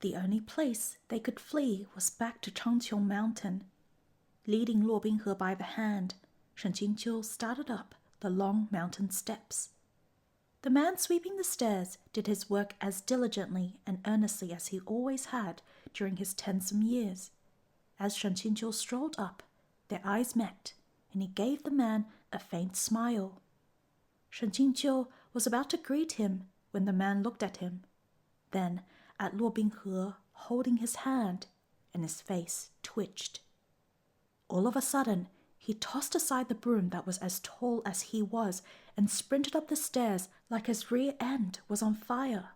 The only place they could flee was back to Cang Qiong Mountain. Leading Luo Binghe by the hand, Shen Qingqiu started up the long mountain steps. The man sweeping the stairs did his work as diligently and earnestly as he always had during his 10-some years. As Shen Qingqiu strolled up, their eyes met, and he gave the man a faint smile. Shen Qingqiu was about to greet him when the man looked at him, then at Luo Binghe holding his hand, and his face twitched. All of a sudden, he tossed aside the broom that was as tall as he was and sprinted up the stairs like his rear end was on fire.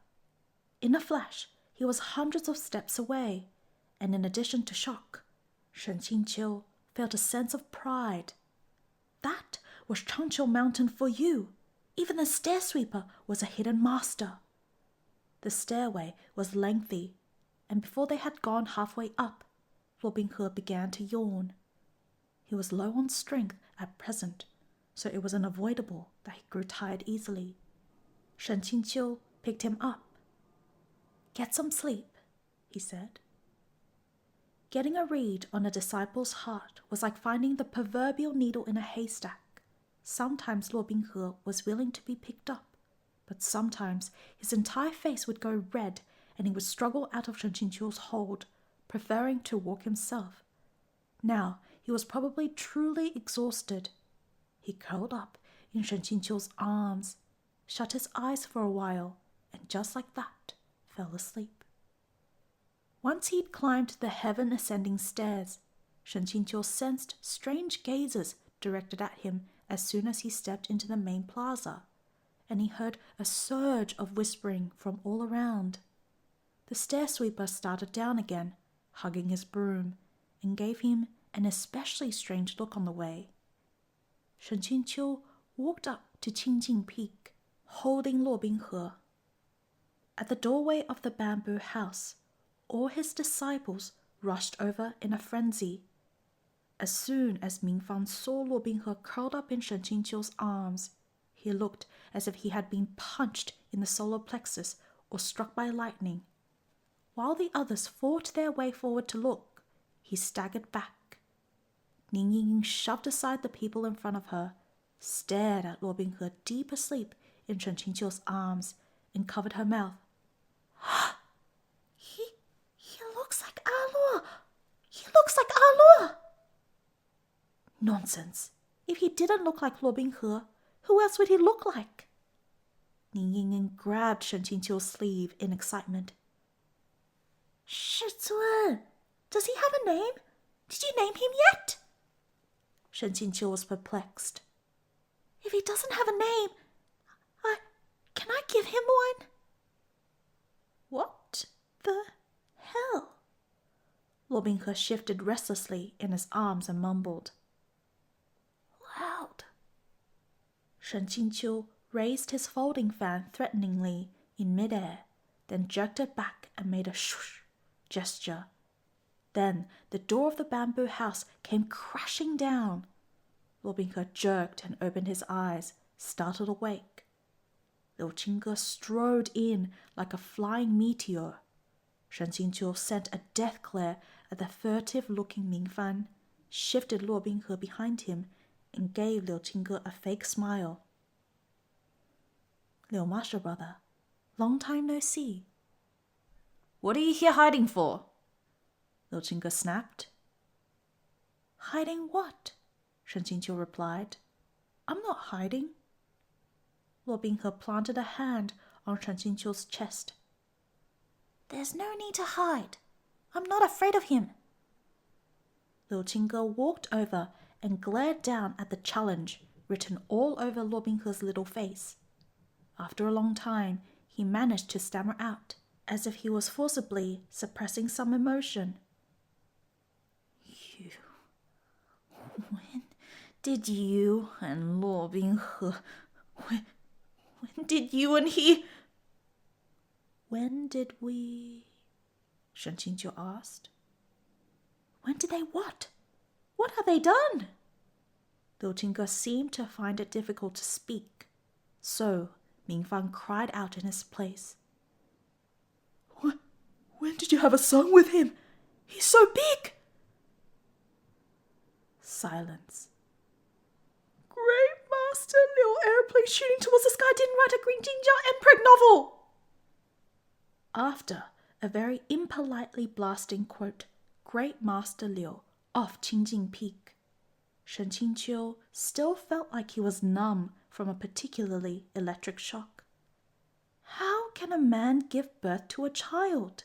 In a flash, he was hundreds of steps away, and in addition to shock, Shen Qingqiu felt a sense of pride. That was Cang Qiong Mountain for you. Even the stair sweeper was a hidden master. The stairway was lengthy, and before they had gone halfway up, Luo Binghe began to yawn. He was low on strength at present, so it was unavoidable that he grew tired easily. Shen Qingqiu picked him up. "Get some sleep," he said. Getting a read on a disciple's heart was like finding the proverbial needle in a haystack. Sometimes Luo Binghe was willing to be picked up, but sometimes his entire face would go red and he would struggle out of Shen Qingqiu's hold, preferring to walk himself. Now he was probably truly exhausted. He curled up in Shen Qingqiu's arms, shut his eyes for a while, and just like that, fell asleep. Once he'd climbed the heaven-ascending stairs, Shen Qingqiu sensed strange gazes directed at him as soon as he stepped into the main plaza, and he heard a surge of whispering from all around. The stair sweeper started down again, hugging his broom, and gave him an especially strange look on the way. Shen Qingqiu walked up to Qingjing Peak, holding Luo Binghe. At the doorway of the bamboo house, all his disciples rushed over in a frenzy. As soon as Mingfan saw Luo Binghe curled up in Shen Qingqiu's arms, he looked as if he had been punched in the solar plexus or struck by lightning. While the others fought their way forward to look, he staggered back. Ning Ying shoved aside the people in front of her, stared at Luo Binghe deep asleep in Shen Qingqiu's arms, and covered her mouth. He looks like Luo. He looks like Luo. Nonsense. If he didn't look like Luo Binghe, who else would he look like? Ning Ying grabbed Shen Qingqiu's sleeve in excitement. Shizun, does he have a name? Did you name him yet? Shen Qingqiu was perplexed. If he doesn't have a name, can I give him one? What the hell? Luo Binghe shifted restlessly in his arms and mumbled. Loud. Shen Qingqiu raised his folding fan threateningly in midair, then jerked it back and made a shoosh gesture. Then the door of the bamboo house came crashing down. Luo Binghe jerked and opened his eyes, startled awake. Liu Qingge strode in like a flying meteor. Shen Qingqiu sent a death glare at the furtive-looking Mingfan, shifted Luo Binghe behind him, and gave Liu Qingge a fake smile. Liu Master Brother, long time no see. What are you here hiding for? Liu Qingge snapped. Hiding what? Shen Qingqiu replied. I'm not hiding. Luo Binghe planted a hand on Shen Qingqiu's chest. There's no need to hide. I'm not afraid of him. Liu Qingge walked over and glared down at the challenge written all over Luo Binghe's little face. After a long time, he managed to stammer out, as if he was forcibly suppressing some emotion. When did you and Luo Binghe... When did you and he... When did we... Shen Qingqiu asked. When did they what? What have they done? Liu Qingge seemed to find it difficult to speak, so Mingfan cried out in his place. When did you have a song with him? He's so big. Silence. Great Master Liu airplane shooting towards the sky didn't write a Qingjing Emperor novel. After a very impolitely blasting quote, Great Master Liu off Qingjing Peak, Shen Qingqiu still felt like he was numb from a particularly electric shock. How can a man give birth to a child?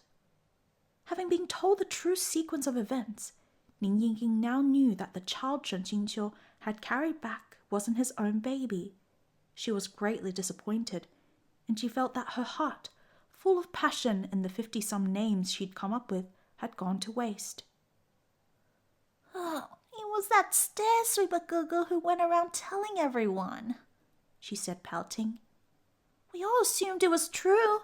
Having been told the true sequence of events, Ning Yingying now knew that the child Shen Qingqiu had carried back wasn't his own baby. She was greatly disappointed, and she felt that her heart, full of passion in the 50-some names she'd come up with, had gone to waste. Oh, it was that stair-sweeper Gugu who went around telling everyone, she said, pouting. We all assumed it was true.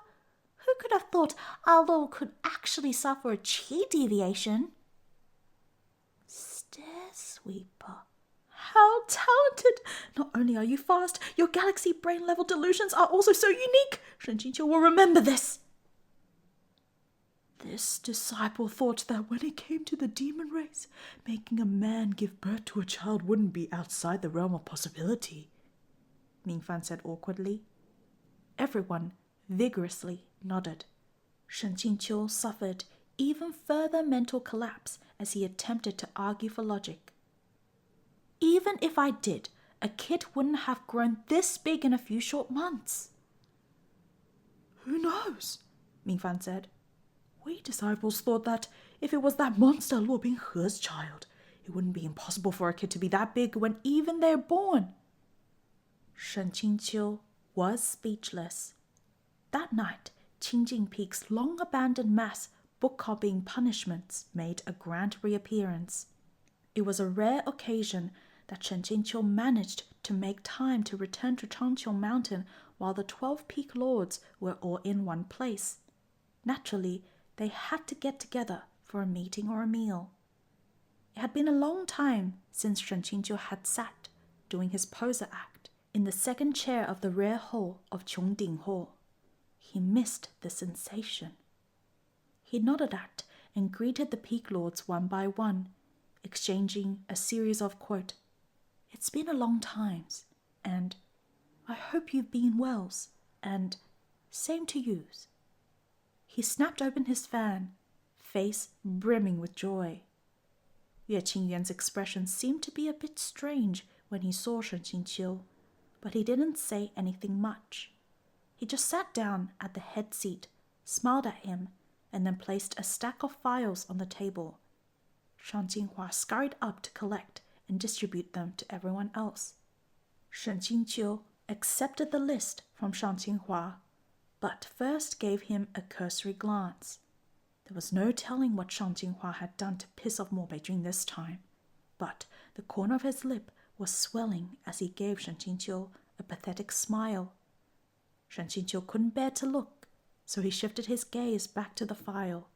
Who could have thought our Lord could actually suffer a chi deviation? Stair-sweeper. How talented! Not only are you fast, your galaxy brain level delusions are also so unique. Shen Qingqiu will remember this. This disciple thought that when it came to the demon race, making a man give birth to a child wouldn't be outside the realm of possibility, Mingfan said awkwardly. Everyone vigorously nodded. Shen Qingqiu suffered even further mental collapse as he attempted to argue for logic. Even if I did, a kid wouldn't have grown this big in a few short months. Who knows? Mingfan said. We disciples thought that if it was that monster Luo Binghe's child, it wouldn't be impossible for a kid to be that big when even they're born. Shen Qingqiu was speechless. That night, Qingjing Peak's long-abandoned mass book-copying punishments made a grand reappearance. It was a rare occasion that Shen Qingqiu managed to make time to return to Cang Qiong Mountain while the 12 peak lords were all in one place. Naturally, they had to get together for a meeting or a meal. It had been a long time since Shen Qingqiu had sat, doing his poser act, in the second chair of the rare hall of Qiongjing Hall. He missed the sensation. He nodded at and greeted the peak lords one by one, exchanging a series of, quote, It's been a long time, and I hope you've been wells, and same to yous. He snapped open his fan, face brimming with joy. Yue Qingyuan's expression seemed to be a bit strange when he saw Shen Qingqiu, but he didn't say anything much. He just sat down at the head seat, smiled at him, and then placed a stack of files on the table. Shan Jinghua scurried up to collect and distribute them to everyone else. Shen Qingqiu accepted the list from Shan Jinghua, but first gave him a cursory glance. There was no telling what Shan Jinghua had done to piss off Mo Beijing this time, but the corner of his lip was swelling as he gave Shen Qingqiu a pathetic smile. Shen Qingqiu couldn't bear to look, so he shifted his gaze back to the file.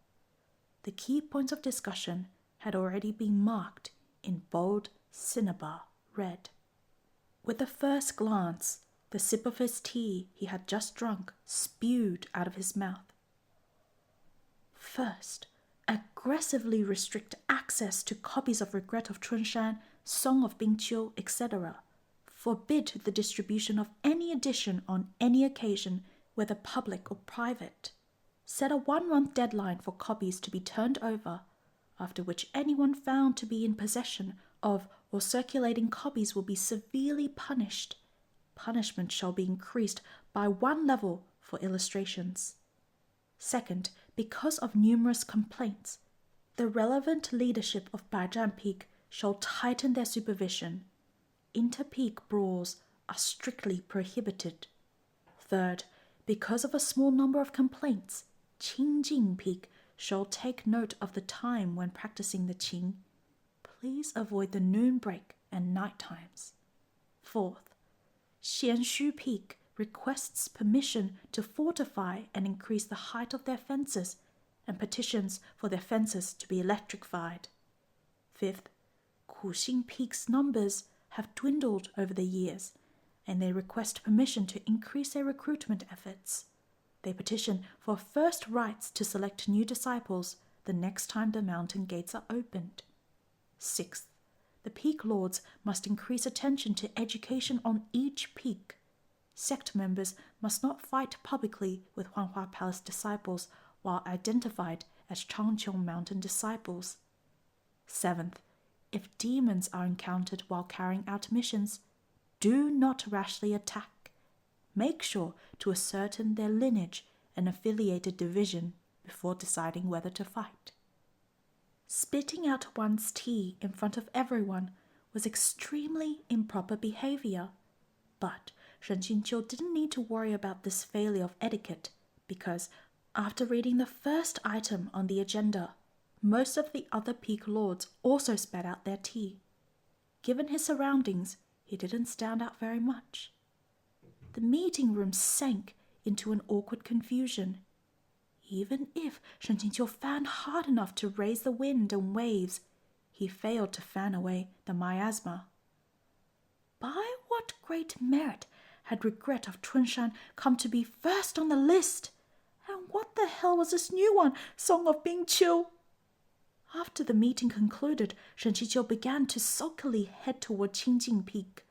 The key points of discussion had already been marked in bold cinnabar red. With the first glance, the sip of his tea he had just drunk spewed out of his mouth. First, aggressively restrict access to copies of Regret of Chunshan, Song of Bingqiu, etc. Forbid the distribution of any edition on any occasion, whether public or private. Set a 1-month deadline for copies to be turned over, after which anyone found to be in possession of or circulating copies will be severely punished. Punishment shall be increased by 1 level for illustrations. Second, because of numerous complaints, the relevant leadership of Baizhan Peak shall tighten their supervision. Inter-peak brawls are strictly prohibited. Third, because of a small number of complaints, Qingjing Peak shall take note of the time when practicing the Qing. Please avoid the noon break and night times. Fourth, Xianshu Peak requests permission to fortify and increase the height of their fences and petitions for their fences to be electrified. Fifth, Kuxing Peak's numbers have dwindled over the years, and they request permission to increase their recruitment efforts. They petition for first rights to select new disciples the next time the mountain gates are opened. 6th, the peak lords must increase attention to education on each peak. Sect members must not fight publicly with Huánhua Palace disciples while identified as Cang Qiong Mountain disciples. 7th, if demons are encountered while carrying out missions, do not rashly attack. Make sure to ascertain their lineage and affiliated division before deciding whether to fight. Spitting out one's tea in front of everyone was extremely improper behavior, but Shen Qingqiu didn't need to worry about this failure of etiquette because, after reading the first item on the agenda, most of the other peak lords also spat out their tea. Given his surroundings, he didn't stand out very much. The meeting room sank into an awkward confusion. Even if Shen Qingqiu fanned hard enough to raise the wind and waves, he failed to fan away the miasma. By what great merit had regret of Chunshan come to be first on the list? And what the hell was this new one, Song of Bingqiu? After the meeting concluded, Shen Qingqiu began to sulkily head toward Qingjing Peak.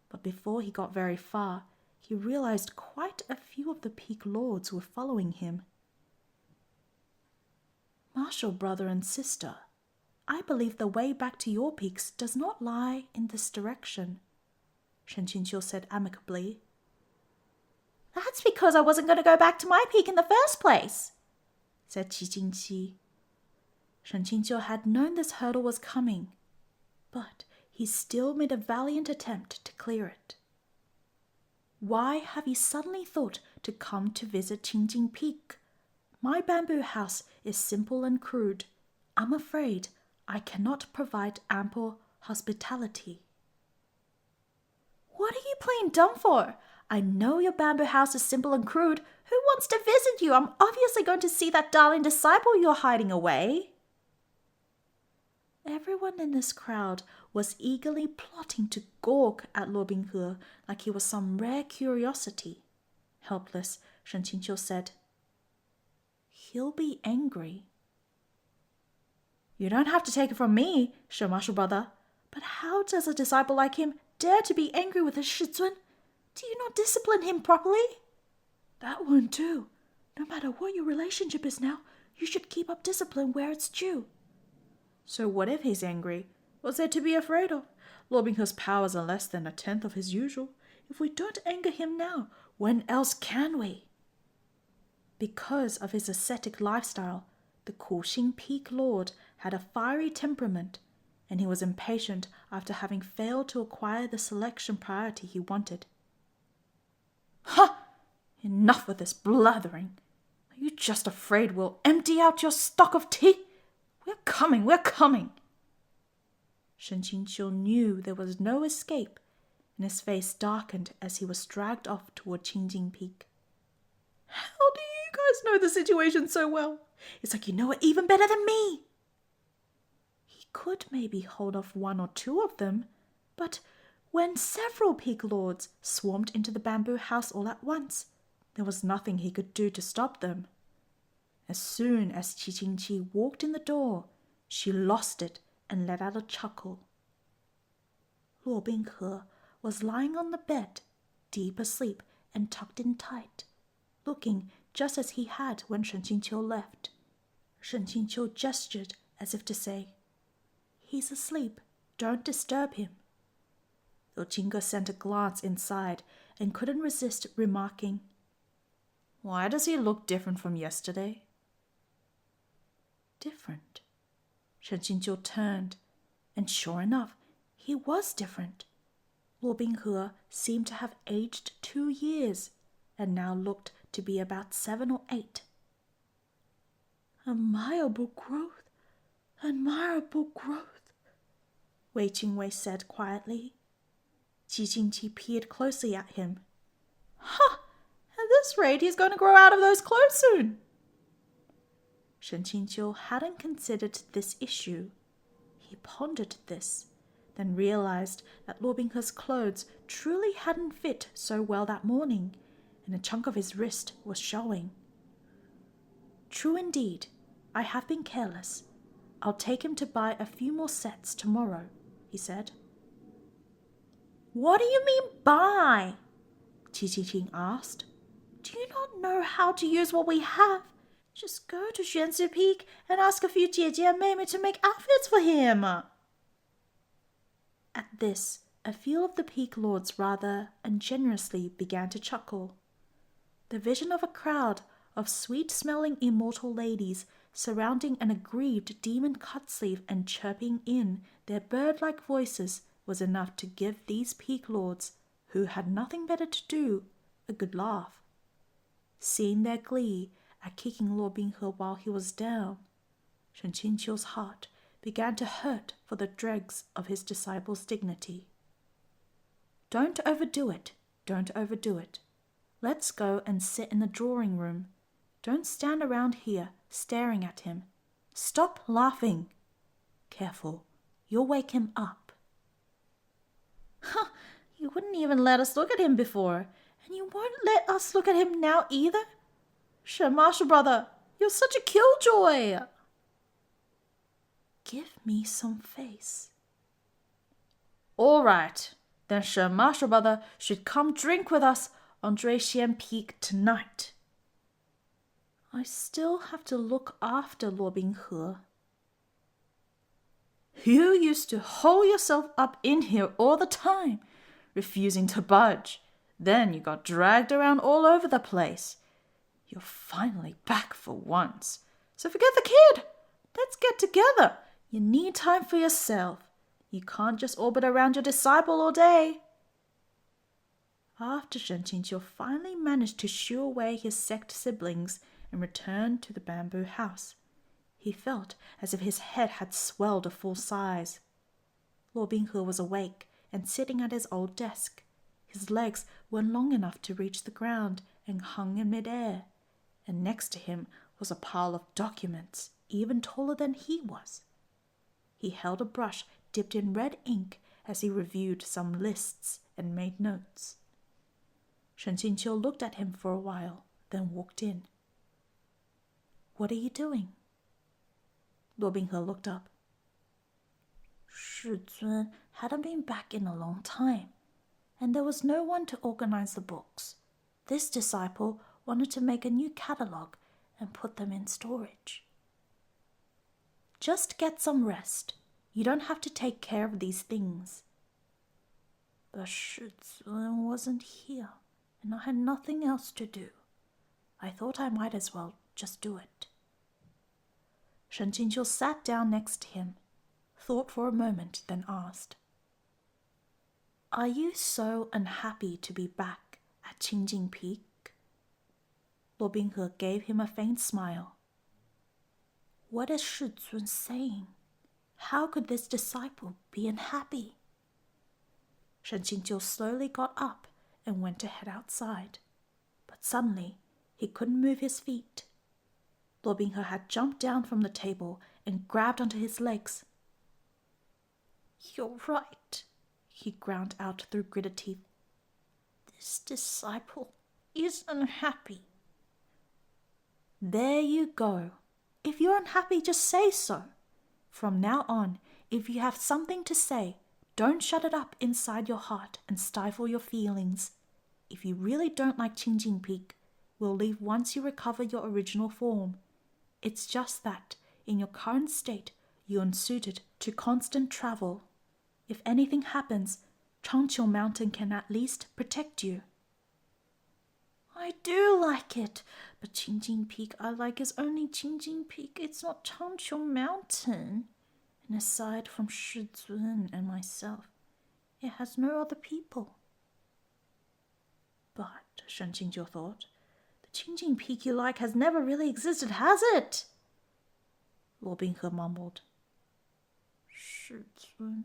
But before he got very far, he realized quite a few of the peak lords were following him. Marshal brother and sister, I believe the way back to your peaks does not lie in this direction, Shen Qingqiu said amicably. That's because I wasn't going to go back to my peak in the first place, said Qingjing. Shen Qingqiu had known this hurdle was coming, but he still made a valiant attempt to clear it. Why have you suddenly thought to come to visit Qingjing Peak? My bamboo house is simple and crude. I'm afraid I cannot provide ample hospitality. What are you playing dumb for? I know your bamboo house is simple and crude. Who wants to visit you? I'm obviously going to see that darling disciple you're hiding away. Everyone in this crowd was eagerly plotting to gawk at Luo Binghe like he was some rare curiosity. Helpless, Shen Qingqiu said, He'll be angry. You don't have to take it from me, Shen Marshal brother, but how does a disciple like him dare to be angry with his Shizun? Do you not discipline him properly? That won't do. No matter what your relationship is now, you should keep up discipline where it's due. So what if he's angry? What's there to be afraid of? Luo Binghe's powers are less than 1/10 of his usual. If we don't anger him now, when else can we? Because of his ascetic lifestyle, the Kuxing Peak Lord had a fiery temperament, and he was impatient after having failed to acquire the selection priority he wanted. Ha! Enough with this blathering. Are you just afraid we'll empty out your stock of tea? We're coming. Shen Qingqiu knew there was no escape, and his face darkened as he was dragged off toward Qingjing Peak. How do you guys know the situation so well? It's like you know it even better than me. He could maybe hold off 1 or 2 of them, but when several peak lords swarmed into the bamboo house all at once, there was nothing he could do to stop them. As soon as Qingjing walked in the door, she lost it and let out a chuckle. Luo Binghe was lying on the bed, deep asleep and tucked in tight, looking just as he had when Shen Qingqiu left. Shen Qingqiu gestured as if to say, He's asleep, don't disturb him. Liu Qingge sent a glance inside and couldn't resist remarking, Why does he look different from yesterday? Different? Shen Qingqiu turned, and sure enough, he was different. Luo Binghe seemed to have aged 2 years, and now looked to be about 7 or 8. Admirable growth, Wei Qingwei said quietly. Qingjing peered closely at him. Ha! At this rate, he's going to grow out of those clothes soon. Shen Qingqiu hadn't considered this issue. He pondered this, then realized that Luo Binghe's clothes truly hadn't fit so well that morning, and a chunk of his wrist was showing. True indeed. I have been careless. I'll take him to buy a few more sets tomorrow, he said. What do you mean buy? Qingjing asked. Do you not know how to use what we have? Just go to Xuanzi Peak and ask a few 姐姐 and 妹妹 to make outfits for him. At this, a few of the peak lords rather ungenerously began to chuckle. The vision of a crowd of sweet-smelling immortal ladies surrounding an aggrieved demon cutsleeve and chirping in their bird-like voices was enough to give these peak lords, who had nothing better to do, a good laugh. Seeing their glee at kicking Lord Binghe while he was down, Shen Qingqiu's heart began to hurt for the dregs of his disciple's dignity. Don't overdo it, don't overdo it. Let's go and sit in the drawing room. Don't stand around here staring at him. Stop laughing. Careful, you'll wake him up. You wouldn't even let us look at him before, and you won't let us look at him now either? Shen Marshal brother, you're such a killjoy. Give me some face. All right, then Shen Marshal brother should come drink with us on Zhuixian Peak tonight. I still have to look after Lord Binghe. You used to hole yourself up in here all the time, refusing to budge. Then you got dragged around all over the place. You're finally back for once. So forget the kid. Let's get together. You need time for yourself. You can't just orbit around your disciple all day. After Shen Qingqiu finally managed to shoo away his sect siblings and return to the bamboo house, he felt as if his head had swelled to full size. Lord Binghe was awake and sitting at his old desk. His legs weren't long enough to reach the ground and hung in midair, and next to him was a pile of documents even taller than he was. He held a brush dipped in red ink as he reviewed some lists and made notes. Shen Qingqiu looked at him for a while, then walked in. What are you doing? Lord Binghe looked up. Shizun hadn't been back in a long time, and there was no one to organize the books. This disciple wanted to make a new catalogue and put them in storage. Just get some rest. You don't have to take care of these things. But Shizun wasn't here, and I had nothing else to do. I thought I might as well just do it. Shen Qingqiu sat down next to him, thought for a moment, then asked, Are you so unhappy to be back at Qingjing Peak? Lord Binghe gave him a faint smile. What is Shizun saying? How could this disciple be unhappy? Shen Qingqiu slowly got up and went to head outside, but suddenly he couldn't move his feet. Lord Binghe had jumped down from the table and grabbed onto his legs. You're right, he ground out through gritted teeth. This disciple is unhappy. There you go. If you're unhappy, just say so. From now on, if you have something to say, don't shut it up inside your heart and stifle your feelings. If you really don't like Qingjing Peak, we'll leave once you recover your original form. It's just that, in your current state, you're unsuited to constant travel. If anything happens, Cang Qiong Mountain can at least protect you. I do like it, but Qingjing Peak I like is only Qingjing Peak. It's not Cang Qiong Mountain. And aside from Shizun and myself, it has no other people. But, Shen Qingqiu thought, the Qingjing Peak you like has never really existed, has it? Lord Binghe mumbled. Shizun,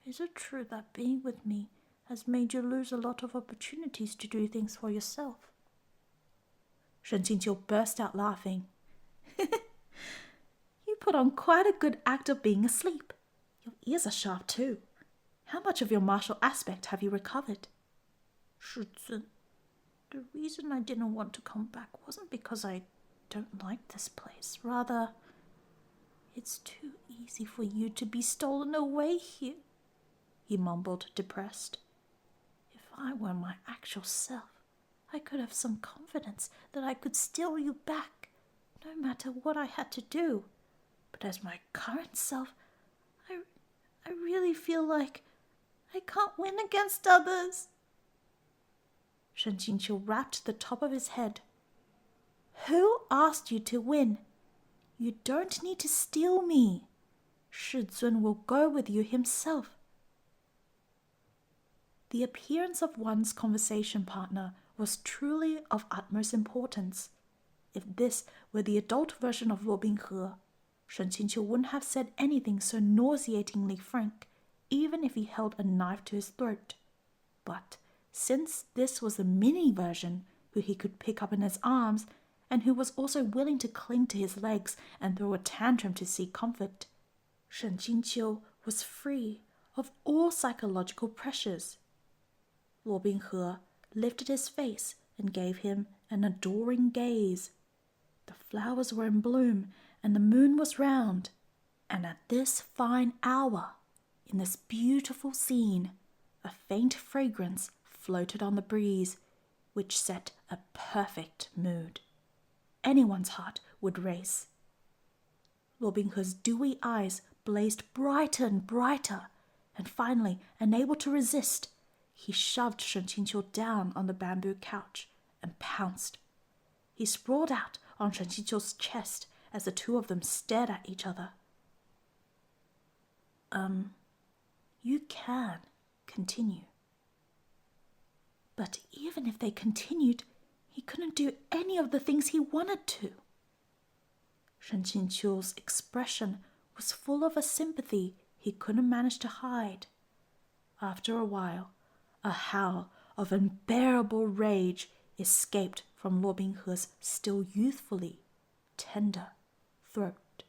is it true that being with me has made you lose a lot of opportunities to do things for yourself? Shen Qingqiu burst out laughing. You put on quite a good act of being asleep. Your ears are sharp too. How much of your martial aspect have you recovered? Shizun, the reason I didn't want to come back wasn't because I don't like this place. Rather, it's too easy for you to be stolen away here, he mumbled, depressed. If I were my actual self, I could have some confidence that I could steal you back, no matter what I had to do. But as my current self, I really feel like I can't win against others. Shen Qingqiu rapped the top of his head. Who asked you to win? You don't need to steal me. Shi Zun will go with you himself. The appearance of one's conversation partner was truly of utmost importance. If this were the adult version of Luo Binghe, Shen Qingqiu wouldn't have said anything so nauseatingly frank, even if he held a knife to his throat. But since this was the mini version, who he could pick up in his arms, and who was also willing to cling to his legs and throw a tantrum to seek comfort, Shen Qingqiu was free of all psychological pressures. Luo Binghe lifted his face and gave him an adoring gaze. The flowers were in bloom, and the moon was round, and at this fine hour, in this beautiful scene, a faint fragrance floated on the breeze, which set a perfect mood. Anyone's heart would race. Luo Binghe's dewy eyes blazed brighter and brighter, and finally, unable to resist, he shoved Shen Qingqiu down on the bamboo couch and pounced. He sprawled out on Shen Qingqiu's chest as the two of them stared at each other. You can continue. But even if they continued, he couldn't do any of the things he wanted to. Shen Qingqiu's expression was full of a sympathy he couldn't manage to hide. After a while, a howl of unbearable rage escaped from Luo Binghe's still youthfully tender throat.